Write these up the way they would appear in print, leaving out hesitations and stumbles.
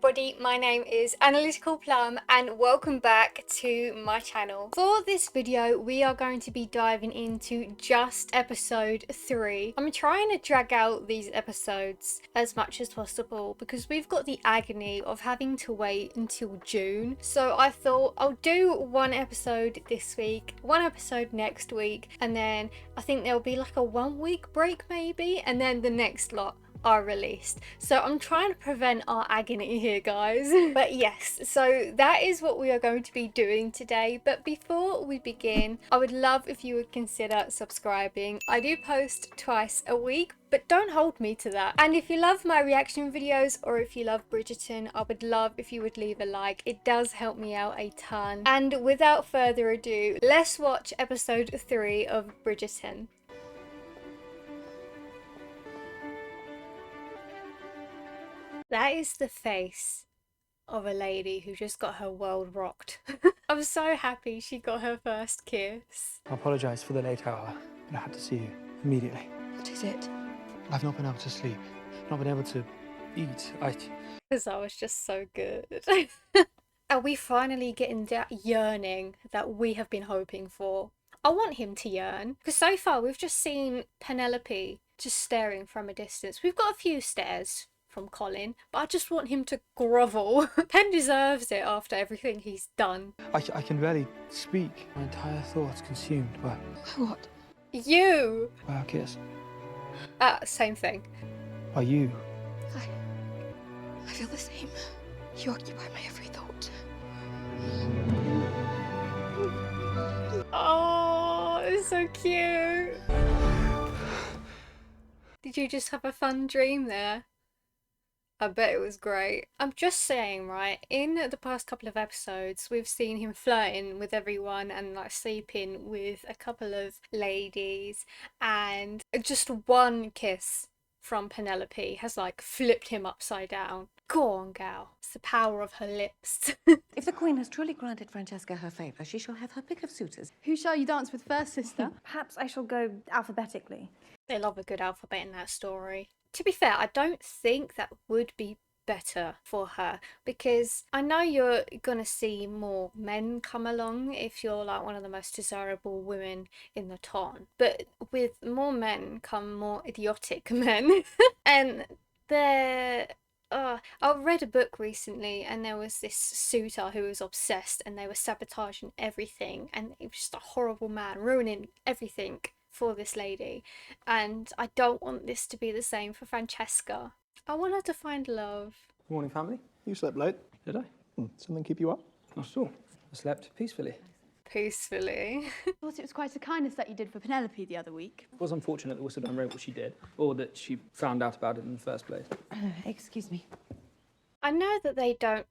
everybody, my name is Analyticalplum and welcome back to my channel. For this video we are going to be diving into just episode 3. I'm trying to drag out these episodes as much as possible because we've got the agony of having to wait until June. So I thought I'll do one episode this week, one episode next week, and then I think there'll be like a 1 week break maybe, and then the next lot are released. So I'm trying to prevent our agony here, guys. But yes, so that is what we are going to be doing today. But before we begin, I would love if you would consider subscribing. I do post twice a week, but don't hold me to that. And if you love my reaction videos or if you love Bridgerton, I would love if you would leave a like. It does help me out a ton. And without further ado, let's watch episode 3 of Bridgerton. That is the face of a lady who just got her world rocked. I'm so happy she got her first kiss. I apologise for the late hour, but I had to see you immediately. What is it? I've not been able to sleep, not been able to eat. Because that was just so good. Are we finally getting that yearning that we have been hoping for? I want him to yearn, because so far we've just seen Penelope just staring from a distance. We've got a few stares from Colin, but I just want him to grovel. Penn deserves it after everything he's done. I can barely speak. My entire thoughts consumed by What? You! by our kiss. Same thing. By you. I feel the same. You occupy my every thought. Oh, it's so cute. Did you just have a fun dream there? I bet it was great. I'm just saying, right, in the past couple of episodes, we've seen him flirting with everyone and like sleeping with a couple of ladies, and just one kiss from Penelope has like flipped him upside down. Go on, gal. It's the power of her lips. If the Queen has truly granted Francesca her favour, she shall have her pick of suitors. Who shall you dance with first, sister? Perhaps I shall go alphabetically. They love a good alphabet in that story. To be fair, I don't think that would be better for her, because I know you're gonna see more men come along if you're like one of the most desirable women in the town, but with more men come more idiotic men. And they're I read a book recently and there was this suitor who was obsessed and they were sabotaging everything, and he was just a horrible man ruining everything for this lady, and I don't want this to be the same for Francesca. I want her to find love. Good morning, family. You slept late. Did I? Something keep you up? Not at all. I slept peacefully. Peacefully. I thought it was quite a kindness that you did for Penelope the other week. It was unfortunate that Whistledown wrote what she did, or that she found out about it in the first place. Excuse me. I know that they don't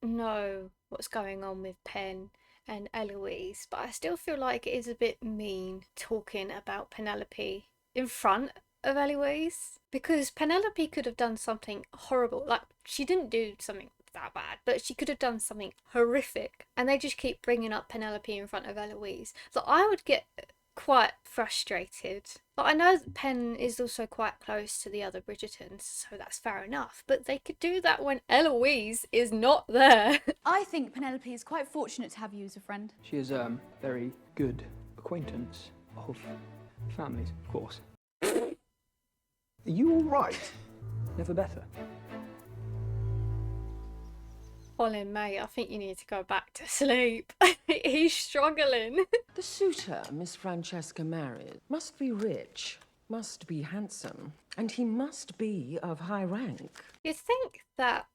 know what's going on with Penn and Eloise, but I still feel like it is a bit mean talking about Penelope in front of Eloise, because Penelope could have done something horrible. Like, she didn't do something that bad, but she could have done something horrific, and they just keep bringing up Penelope in front of Eloise. So I would get quite frustrated. But I know that Penn is also quite close to the other Bridgertons, so that's fair enough, but they could do that when Eloise is not there. I think Penelope is quite fortunate to have you as a friend. She is a very good acquaintance of families, of course. Are you all right? Never better. Colin, mate, I think you need to go back to sleep. He's struggling. The suitor Miss Francesca married must be rich, must be handsome, and he must be of high rank. You'd think that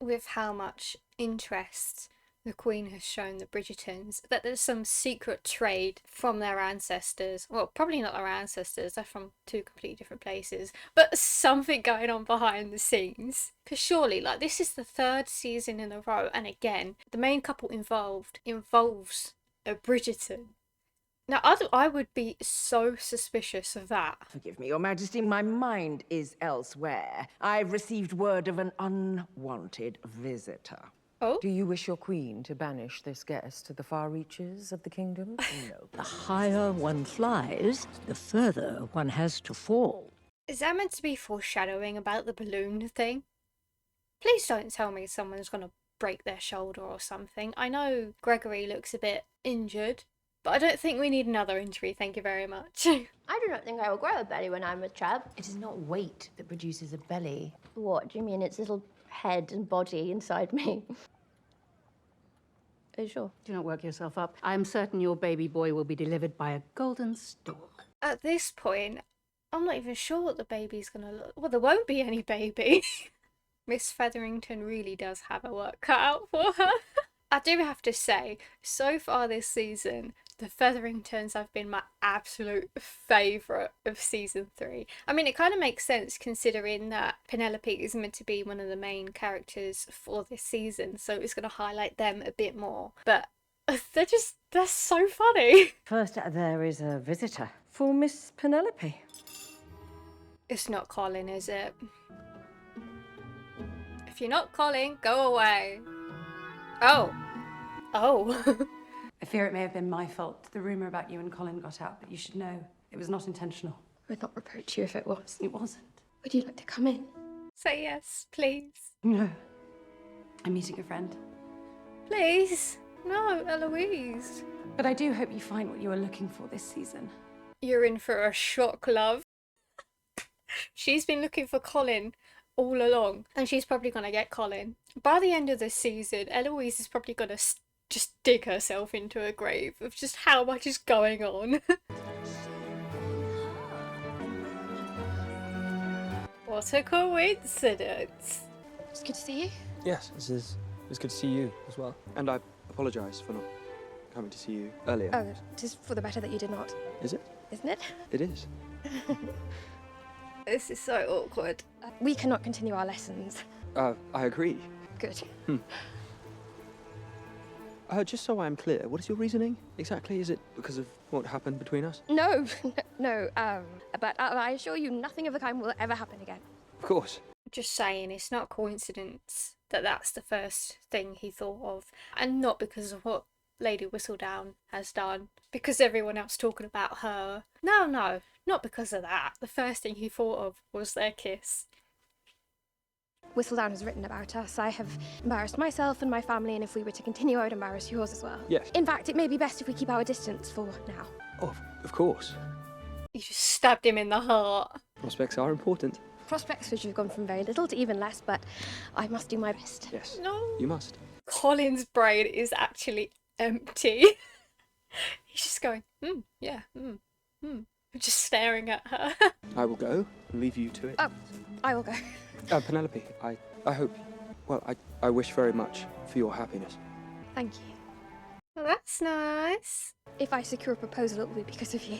with how much interest the Queen has shown the Bridgertons, that there's some secret trade from their ancestors. Well, probably not their ancestors, they're from two completely different places, but something going on behind the scenes. Because surely, like, this is the 3rd season in a row, and again, the main couple involves a Bridgerton. Now, I would be so suspicious of that. Forgive me, Your Majesty, my mind is elsewhere. I've received word of an unwanted visitor. Oh? Do you wish your queen to banish this guest to the far reaches of the kingdom? No. The higher one flies, the further one has to fall. Is that meant to be foreshadowing about the balloon thing? Please don't tell me someone's gonna break their shoulder or something. I know Gregory looks a bit injured, but I don't think we need another injury, thank you very much. I do not think I will grow a belly when I'm a chap. It is not weight that produces a belly. What do you mean? It's little head and body inside me. Are you sure? Do not work yourself up. I am certain your baby boy will be delivered by a golden stork. At this point, I'm not even sure what the baby's gonna look. Well, there won't be any baby. Miss Featherington really does have her work cut out for her. I do have to say, so far this season, the Featheringtons have been my absolute favourite of season 3. I mean, it kind of makes sense considering that Penelope is meant to be one of the main characters for this season, so it's going to highlight them a bit more. But they're so funny. First, there is a visitor for Miss Penelope. It's not Colin, is it? If you're not Colin, go away. Oh. I fear it may have been my fault. The rumour about you and Colin got out, but you should know it was not intentional. I would not reproach you if it was. It wasn't. Would you like to come in? Say yes, please. No. I'm meeting a friend. Please. No, Eloise. But I do hope you find what you are looking for this season. You're in for a shock, love. She's been looking for Colin all along, and she's probably gonna get Colin. By the end of the season, Eloise is probably gonna just dig herself into a grave of just how much is going on. What a coincidence. It's good to see you. Yes, it's good to see you as well. And I apologise for not coming to see you earlier. Oh, it is for the better that you did not. Is it? Isn't it? It is. This is so awkward. We cannot continue our lessons. I agree. Good. Just so I'm clear, what is your reasoning exactly? Is it because of what happened between us? No, no, but I assure you nothing of the kind will ever happen again. Of course. Just saying, it's not coincidence that that's the first thing he thought of, and not because of what Lady Whistledown has done, because everyone else talking about her. No, not because of that. The first thing he thought of was their kiss. Whistledown has written about us. I have embarrassed myself and my family, and if we were to continue, I would embarrass yours as well. Yes. In fact, it may be best if we keep our distance for now. Oh, of course. You just stabbed him in the heart. Prospects are important. Prospects which have gone from very little to even less, but I must do my best. Yes. No. You must. Colin's brain is actually empty. He's just going, yeah, just staring at her. I will go and leave you to it. Oh, I will go. Penelope, I hope, well, I wish very much for your happiness. Thank you. Well, that's nice. If I secure a proposal, it will be because of you.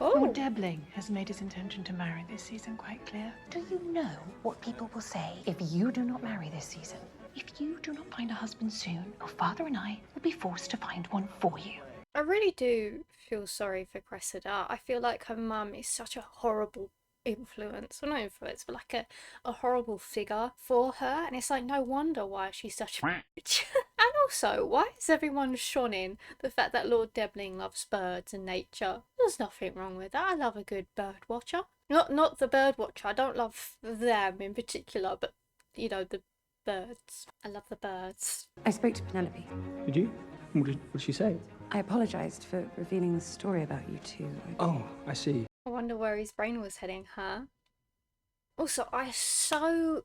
Lord Debling has made his intention to marry this season quite clear. Do you know what people will say if you do not marry this season? If you do not find a husband soon, your father and I will be forced to find one for you. I really do feel sorry for Cressida. I feel like her mum is such a horrible influence, well not influence, but like a horrible figure for her, and it's like no wonder why she's such a bitch. And also, why is everyone shunning the fact that Lord Debling loves birds and nature? There's nothing wrong with that. I love a good bird watcher. Not the bird watcher, I don't love them in particular, but you know, the birds. I love the birds. I spoke to Penelope. Did you? What did she say? I apologised for revealing the story about you two. Oh, I see. I wonder where his brain was heading, huh? Also, I see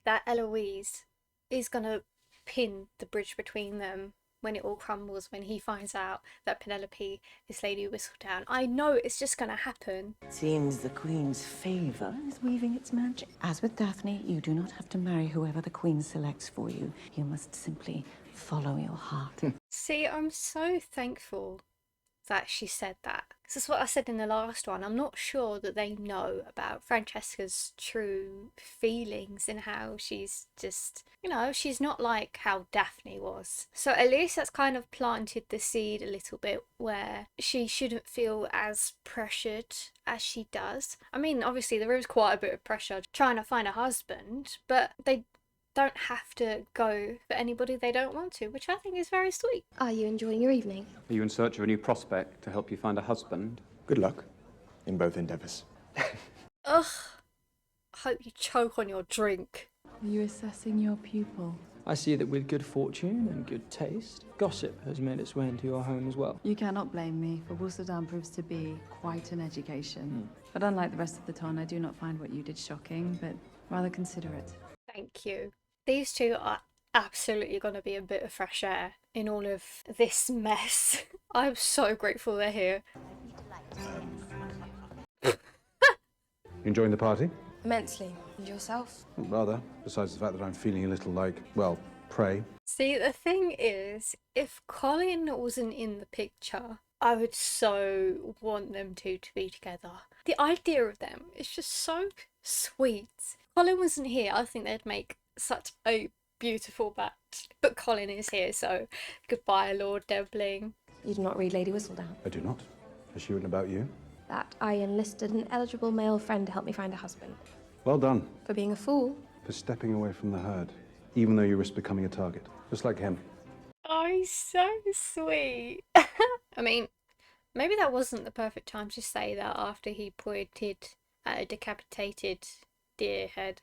that Eloise is gonna pin the bridge between them when it all crumbles, when he finds out that Penelope is Lady Whistledown. I know it's just gonna happen. Seems the Queen's favour is weaving its magic. As with Daphne, you do not have to marry whoever the Queen selects for you. You must simply follow your heart. See, I'm so thankful that she said that. Because that's what I said in the last one. I'm not sure that they know about Francesca's true feelings and how she's just, you know, she's not like how Daphne was. So at least that's kind of planted the seed a little bit where she shouldn't feel as pressured as she does. I mean, obviously there is quite a bit of pressure trying to find a husband, but they don't have to go for anybody they don't want to, which I think is very sweet. Are you enjoying your evening? Are you in search of a new prospect to help you find a husband? Good luck in both endeavours. Ugh. I hope you choke on your drink. Are you assessing your pupil? I see that with good fortune and good taste, gossip has made its way into your home as well. You cannot blame me, for Worcesterdam proves to be quite an education. But unlike the rest of the town, I do not find what you did shocking, but rather considerate. Thank you. These two are absolutely going to be a bit of fresh air in all of this mess. I'm so grateful they're here. Enjoying the party? Immensely. And yourself? Rather, besides the fact that I'm feeling a little like, well, prey. See, the thing is, if Colin wasn't in the picture, I would so want them two to be together. The idea of them is just so sweet. If Colin wasn't here, I think they'd make such a beautiful match. But Colin is here, so goodbye, Lord Debling. You do not read Lady Whistledown? I do not. Has she written about you? That I enlisted an eligible male friend to help me find a husband. Well done. For being a fool. For stepping away from the herd, even though you risk becoming a target. Just like him. Oh, he's so sweet. I mean, maybe that wasn't the perfect time to say that after he pointed at a decapitated deer head.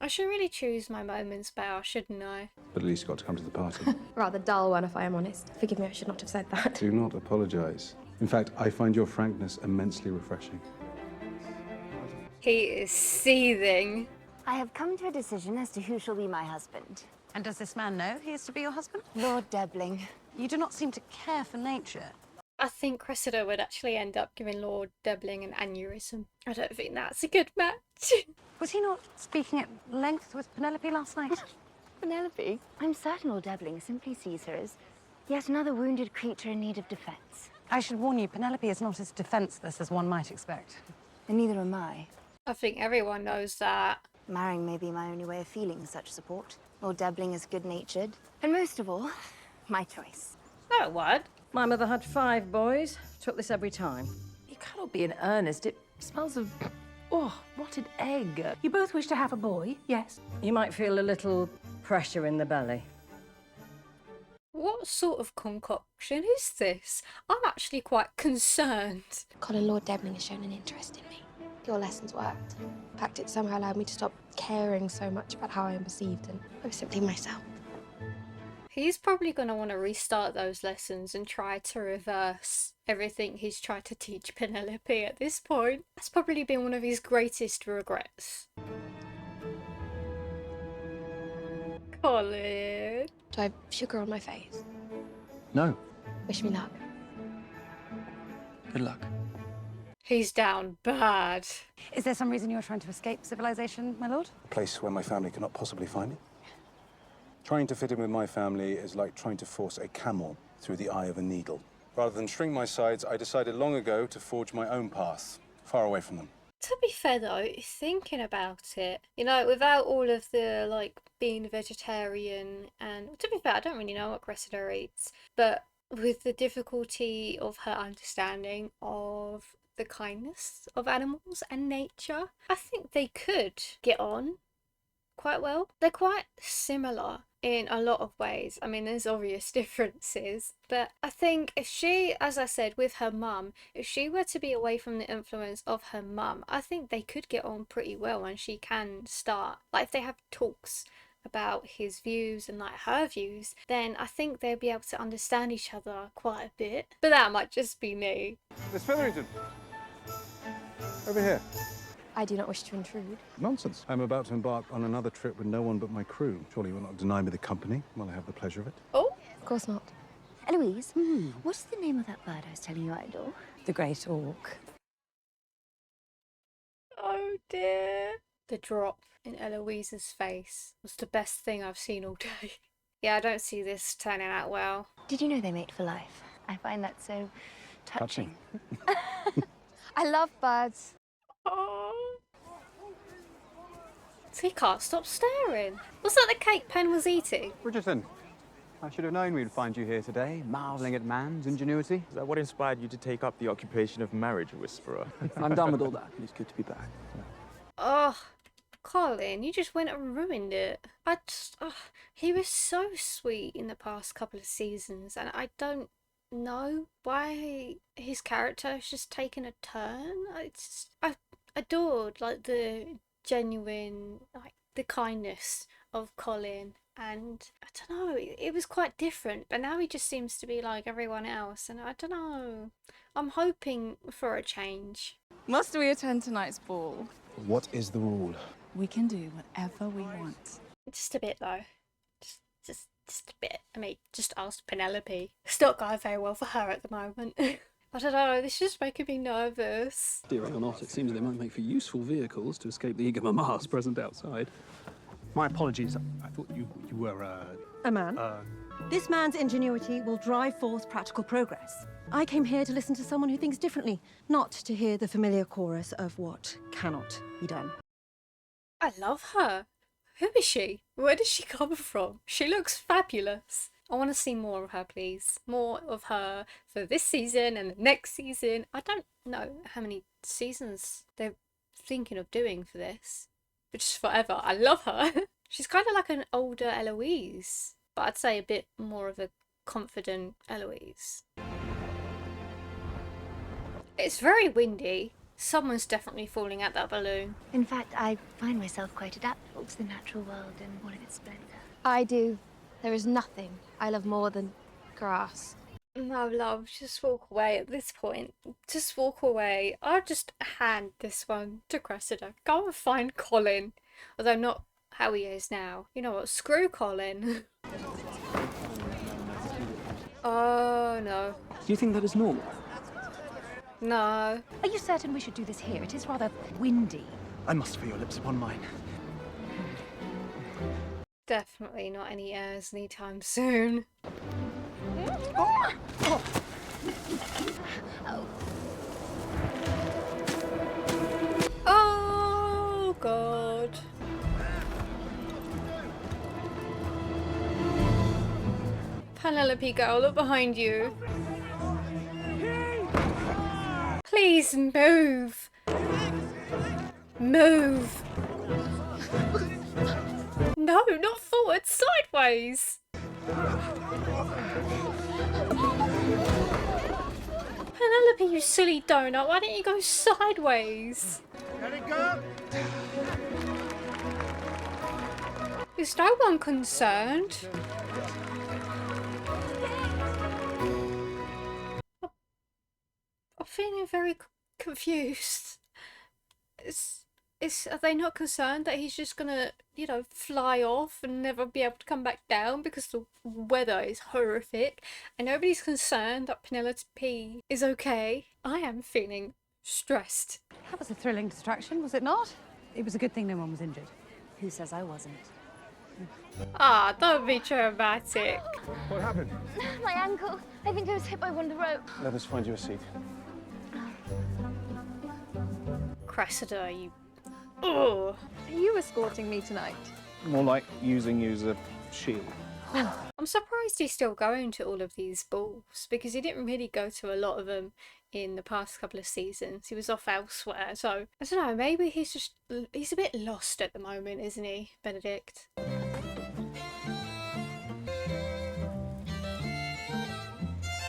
I should really choose my moments better, shouldn't I? But at least you got to come to the party. Rather dull one, if I am honest. Forgive me, I should not have said that. Do not apologise. In fact, I find your frankness immensely refreshing. He is seething. I have come to a decision as to who shall be my husband. And does this man know he is to be your husband? Lord Debling. You do not seem to care for nature. I think Cressida would actually end up giving Lord Debling an aneurysm. I don't think that's a good match. Was he not speaking at length with Penelope last night? Penelope? I'm certain Lord Debling simply sees her as yet another wounded creature in need of defence. I should warn you, Penelope is not as defenceless as one might expect. And neither am I. I think everyone knows that. Marrying may be my only way of feeling such support. Lord Debling is good-natured. And most of all, my choice. No, what? My mother had 5 boys. Took this every time. You cannot be in earnest. It smells of... Oh, rotted egg. You both wish to have a boy, yes? You might feel a little pressure in the belly. What sort of concoction is this? I'm actually quite concerned. Colin, Lord Debling has shown an interest in me. Your lessons worked. In fact, it somehow allowed me to stop caring so much about how I am perceived, and I was simply myself. He's probably going to want to restart those lessons and try to reverse everything he's tried to teach Penelope at this point. That's probably been one of his greatest regrets. Colin. Do I have sugar on my face? No. Wish me luck. Good luck. He's down bad. Is there some reason you're trying to escape civilization, my lord? A place where my family cannot possibly find me. Trying to fit in with my family is like trying to force a camel through the eye of a needle. Rather than string my sides, I decided long ago to forge my own path, far away from them. To be fair though, thinking about it, you know, without all of the, like, being vegetarian, and to be fair, I don't really know what Cressida eats, but with the difficulty of her understanding of the kindness of animals and nature, I think they could get on quite well. They're quite similar in a lot of ways. I mean, there's obvious differences, but I think if she, as I said, with her mum, if she were to be away from the influence of her mum, I think they could get on pretty well, and she can start, like, if they have talks about his views and like her views, then I think they'll be able to understand each other quite a bit. But that might just be me. Miss Featherington! Over here. I do not wish to intrude. Nonsense. I'm about to embark on another trip with no one but my crew. Surely you will not deny me the company while I have the pleasure of it. Oh? Of course not. Eloise, what's the name of that bird I was telling you I adore? The great auk. Oh dear. The drop in Eloise's face was the best thing I've seen all day. Yeah, I don't see this turning out well. Did you know they mate for life? I find that so touching. I love birds. Oh. So he can't stop staring. Was that the cake Pen was eating? Bridgerton, I should have known we'd find you here today, marvelling at man's ingenuity. Is that what inspired you to take up the occupation of marriage whisperer? I'm done with all that. It's good to be back. Oh, Colin, you just went and ruined it. He was so sweet in the past couple of seasons, and I don't know why his character has just taken a turn. I adored like the genuine, like the kindness of Colin, and I don't know, it was quite different, but now he just seems to be like everyone else, and I don't know, I'm hoping for a change. Must we attend tonight's ball? What is the rule? We can do whatever we want. Just a bit though, just a bit. I mean, just ask Penelope. It's not going very well for her at the moment. I don't know, this is just making me nervous. Theory or not, it seems they might make for useful vehicles to escape the eager mamas present outside. My apologies. I thought you were, A man? This man's ingenuity will drive forth practical progress. I came here to listen to someone who thinks differently, not to hear the familiar chorus of what cannot be done. I love her. Who is she? Where does she come from? She looks fabulous. I want to see more of her, please. More of her for this season and the next season. I don't know how many seasons they're thinking of doing for this, but just forever. I love her. She's kind of like an older Eloise, but I'd say a bit more of a confident Eloise. It's very windy. Someone's definitely falling out that balloon. In fact, I find myself quite adaptable to the natural world and all of its splendor. I do. There is nothing I love more than grass. No, love, just walk away at this point. Just walk away. I'll just hand this one to Cressida. Go and find Colin. Although not how he is now. You know what? Screw Colin. Oh, no. Do you think that is normal? No. Are you certain we should do this here? It is rather windy. I must feel your lips upon mine. Definitely not any heirs anytime soon. Oh, God. Penelope girl, look behind you. Please move. Move. No, not forward, sideways. Penelope, you silly donut, why don't you go sideways? Let it go! Is no one concerned? I'm feeling very confused. Are they not concerned that he's just gonna, you know, fly off and never be able to come back down because the weather is horrific? And nobody's concerned that Penelope is okay. I am feeling stressed. That was a thrilling distraction, was it not? It was a good thing no one was injured. Who says I wasn't? Ah, don't be dramatic. What happened? My ankle. I think I was hit by one of the rope. Let us find you a seat. Cressida, you... Ugh. Are you escorting me tonight? More like using you as a shield. I'm surprised he's still going to all of these balls, because he didn't really go to a lot of them in the past couple of seasons. He was off elsewhere, so I don't know, maybe he's a bit lost at the moment, isn't he, Benedict?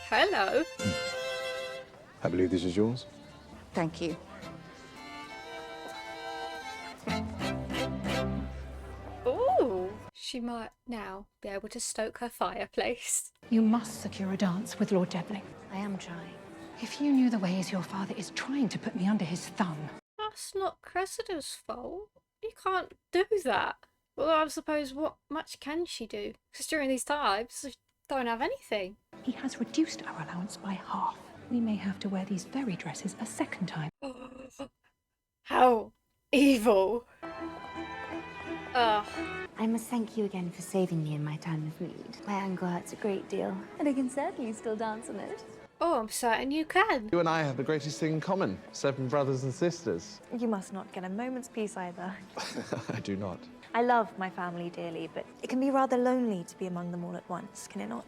Hello. I believe this is yours. Thank you. Ooh, she might now be able to stoke her fireplace. You must secure a dance with Lord Debling. I am trying. If you knew the ways your father is trying to put me under his thumb. That's not Cressida's fault. You can't do that. Well, I suppose what much can she do? Because during these times, she don't have anything. He has reduced our allowance by half. We may have to wear these very dresses a second time. How evil. Ugh. I must thank you again for saving me in my time of need. My ankle hurts a great deal, and I can certainly still dance on it. Oh, I'm certain you can. You and I have the greatest thing in common, 7 brothers and sisters. You must not get a moment's peace either. I do not. I love my family dearly, but it can be rather lonely to be among them all at once, can it not?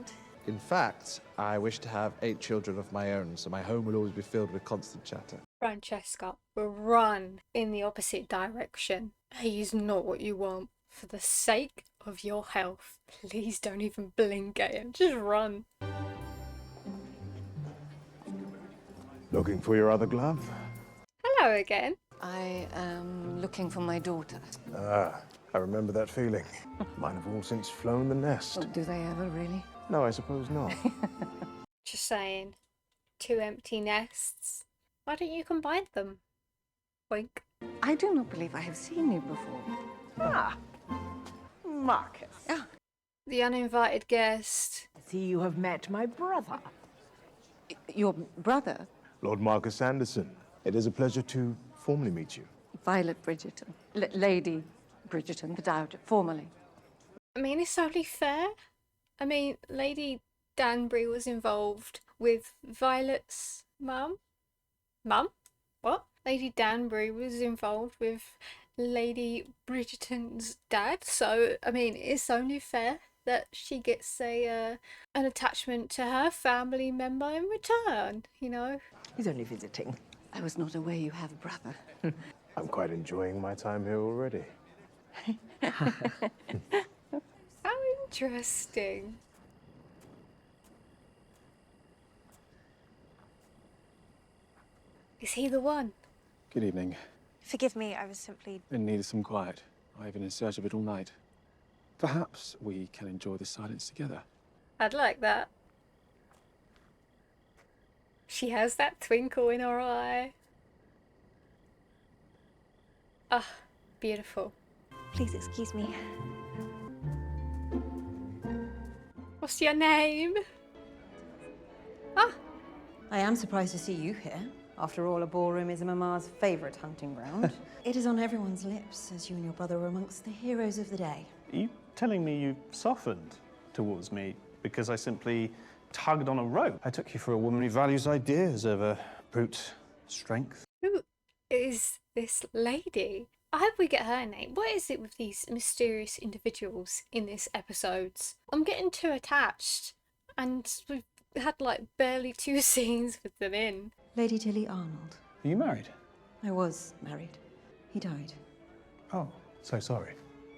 In fact, I wish to have 8 children of my own, so my home will always be filled with constant chatter. Francesca will run in the opposite direction. He's not what you want. For the sake of your health, please don't even blink at him. Just run. Looking for your other glove? Hello again. I am looking for my daughter. Ah, I remember that feeling. Mine have all since flown the nest. Oh, do they ever really? No, I suppose not. Just saying. 2 empty nests. Why don't you combine them? Wink. I do not believe I have seen you before. Ah, Marcus. Ah. The uninvited guest. I see you have met my brother. Your brother? Lord Marcus Anderson. It is a pleasure to formally meet you. Violet Bridgerton. Lady Bridgerton, the Dowager, formally. I mean, it's only fair. I mean, Lady Danbury was involved with Violet's mum. Mum? What? Lady Danbury was involved with Lady Bridgerton's dad, so, I mean, it's only fair that she gets an attachment to her family member in return, you know? He's only visiting. I was not aware you have a brother. I'm quite enjoying my time here already. How interesting. Is he the one? Good evening. Forgive me, I was simply... In need of some quiet. I've been in search of it all night. Perhaps we can enjoy the silence together. I'd like that. She has that twinkle in her eye. Ah, beautiful. Please excuse me. What's your name? Ah. I am surprised to see you here. After all, a ballroom is a mama's favourite hunting ground. It is on everyone's lips, as you and your brother are amongst the heroes of the day. Are you telling me you softened towards me because I simply tugged on a rope? I took you for a woman who values ideas over brute strength. Who is this lady? I hope we get her name. What is it with these mysterious individuals in this episodes? I'm getting too attached, and we've had like barely 2 scenes with them in. Lady Tilly Arnold. Are you married? I was married. He died. Oh, so sorry.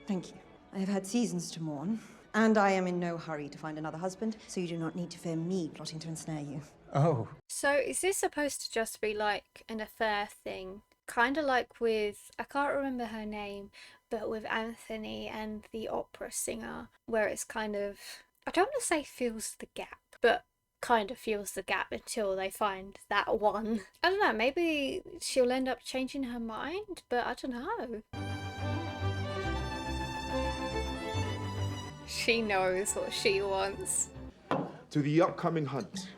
Thank you. I have had seasons to mourn, and I am in no hurry to find another husband, so you do not need to fear me plotting to ensnare you. Oh. So is this supposed to just be like an affair thing? Kind of like with, I can't remember her name, but with Anthony and the opera singer, where it's kind of, I don't want to say fills the gap, but kind of fills the gap until they find that one. I don't know, maybe she'll end up changing her mind, but I don't know. She knows what she wants. To the upcoming hunt.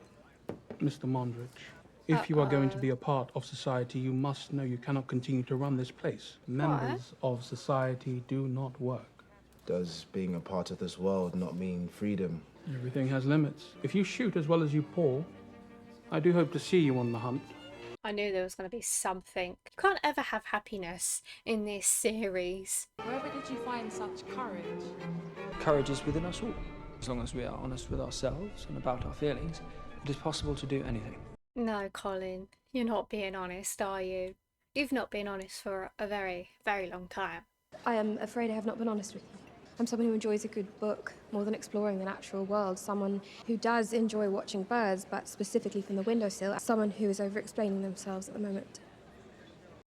Mr. Mondridge, if you are going to be a part of society, you must know you cannot continue to run this place. Members of society do not work. Does being a part of this world not mean freedom? Everything has limits. If you shoot as well as you paw, I do hope to see you on the hunt. I knew there was going to be something. You can't ever have happiness in this series. Where did you find such courage? Courage is within us all. As long as we are honest with ourselves and about our feelings, it is possible to do anything. No, Colin, you're not being honest, are you? You've not been honest for a very, very long time. I am afraid I have not been honest with you. I'm someone who enjoys a good book more than exploring the natural world, someone who does enjoy watching birds, but specifically from the windowsill, someone who is over-explaining themselves at the moment.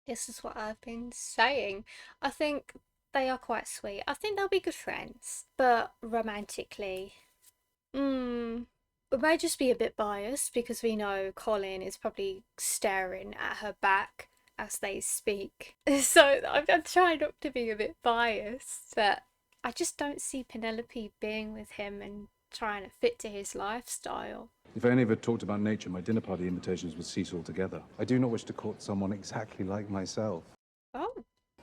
This is what I've been saying. I think they are quite sweet. I think they'll be good friends. But romantically, we may just be a bit biased because we know Colin is probably staring at her back as they speak. So I'm trying not to be a bit biased, but I just don't see Penelope being with him and trying to fit to his lifestyle. If I only ever talked about nature, my dinner party invitations would cease altogether. I do not wish to court someone exactly like myself. Oh.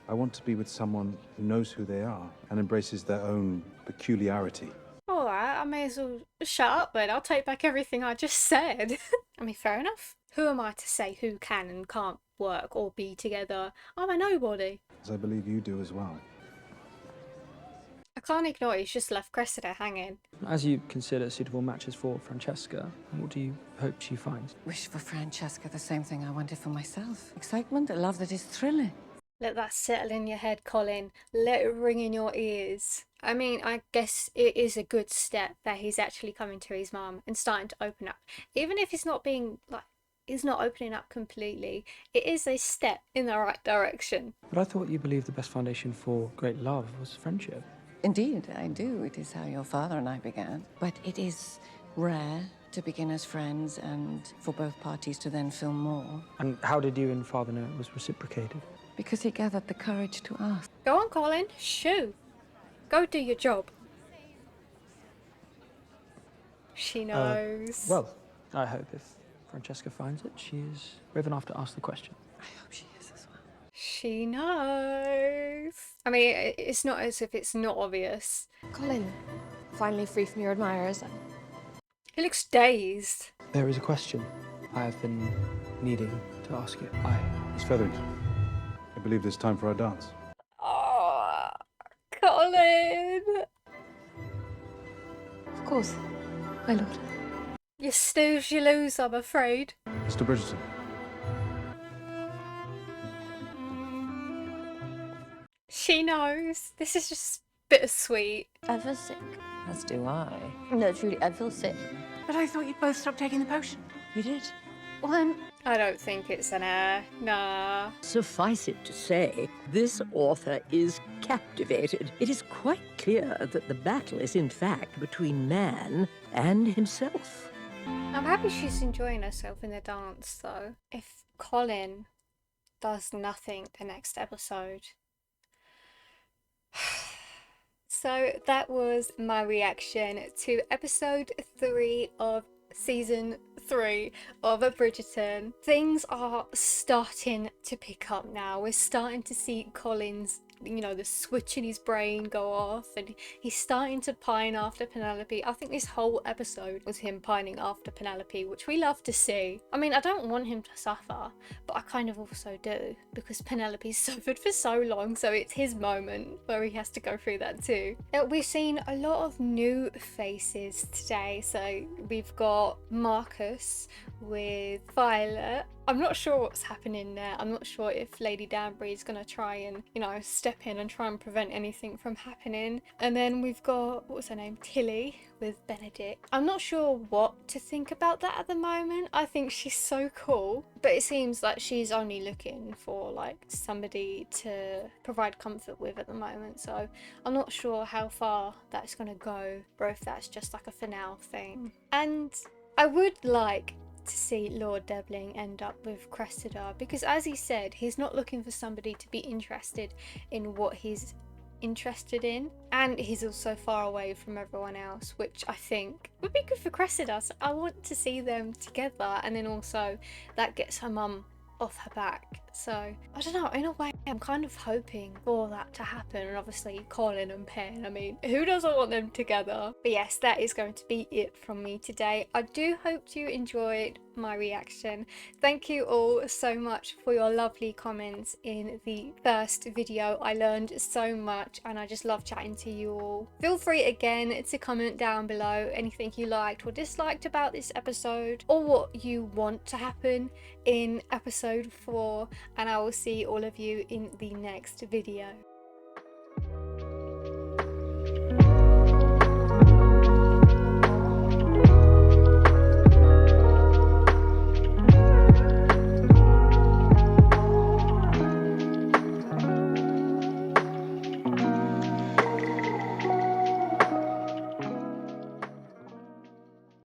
I want to be with someone who knows who they are and embraces their own peculiarity. Alright, I may as well shut up then. I'll take back everything I just said. I mean, fair enough. Who am I to say who can and can't work or be together? I'm a nobody. As I believe you do as well. I can't ignore he's just left Cressida hanging. As you consider suitable matches for Francesca, what do you hope she finds? Wish for Francesca the same thing I wanted for myself. Excitement, a love that is thrilling. Let that settle in your head, Colin. Let it ring in your ears. I mean, I guess it is a good step that he's actually coming to his mum and starting to open up. Even if he's not being, like, is not opening up completely. It is a step in the right direction. But I thought you believed the best foundation for great love was friendship. Indeed, I do. It is how your father and I began. But it is rare to begin as friends and for both parties to then feel more. And how did you and father know it was reciprocated? Because he gathered the courage to ask. Go on, Colin. Shoo. Go do your job. She knows. Well, I hope if Francesca finds it, she is brave enough to ask the question. I hope she is as well. She knows. I mean, it's not as if it's not obvious. Colin, finally free from your admirers. He looks dazed. There is a question I have been needing to ask you. Miss Featherington, I believe it's time for our dance. Oh, Colin. Of course, my lord. You snooze, you lose, I'm afraid. Mr. Bridgerton. She knows. This is just bittersweet. I feel sick. As do I. No, truly, I feel sick. But I thought you'd both stop taking the potion. You did? Well then, I don't think it's an heir. Nah. Suffice it to say, this author is captivated. It is quite clear that the battle is in fact between man and himself. I'm happy she's enjoying herself in the dance, though. If Colin does nothing the next episode. So that was my reaction to episode 3 of season 3 of Bridgerton. Things are starting to pick up now. We're starting to see Colin's, you know, the switch in his brain go off, and he's starting to pine after Penelope. I think this whole episode was him pining after Penelope, which we love to see. I mean, I don't want him to suffer, but I kind of also do, because Penelope's suffered for so long, so it's his moment where he has to go through that too. We've seen a lot of new faces today. So we've got Marcus with Violet. I'm not sure what's happening there. I'm not sure if Lady Danbury is going to try and, you know, step in and try and prevent anything from happening. And then we've got, what was her name? Tilly with Benedict. I'm not sure what to think about that at the moment. I think she's so cool, but it seems like she's only looking for like somebody to provide comfort with at the moment. So I'm not sure how far that's going to go, or if that's just like a for now thing. And I would like to see Lord Debling end up with Cressida, because as he said, he's not looking for somebody to be interested in what he's interested in, and he's also far away from everyone else, which I think would be good for Cressida. So I want to see them together, and then also that gets her mum off her back. So I don't know, in a way I'm kind of hoping for that to happen. And obviously Colin and Pen, I mean, who doesn't want them together? But yes, that is going to be it from me today. I do hope you enjoyed my reaction. Thank you all so much for your lovely comments in the first video. I learned so much and I just love chatting to you all. Feel free again to comment down below anything you liked or disliked about this episode, or what you want to happen in episode 4, and I will see all of you in the next video.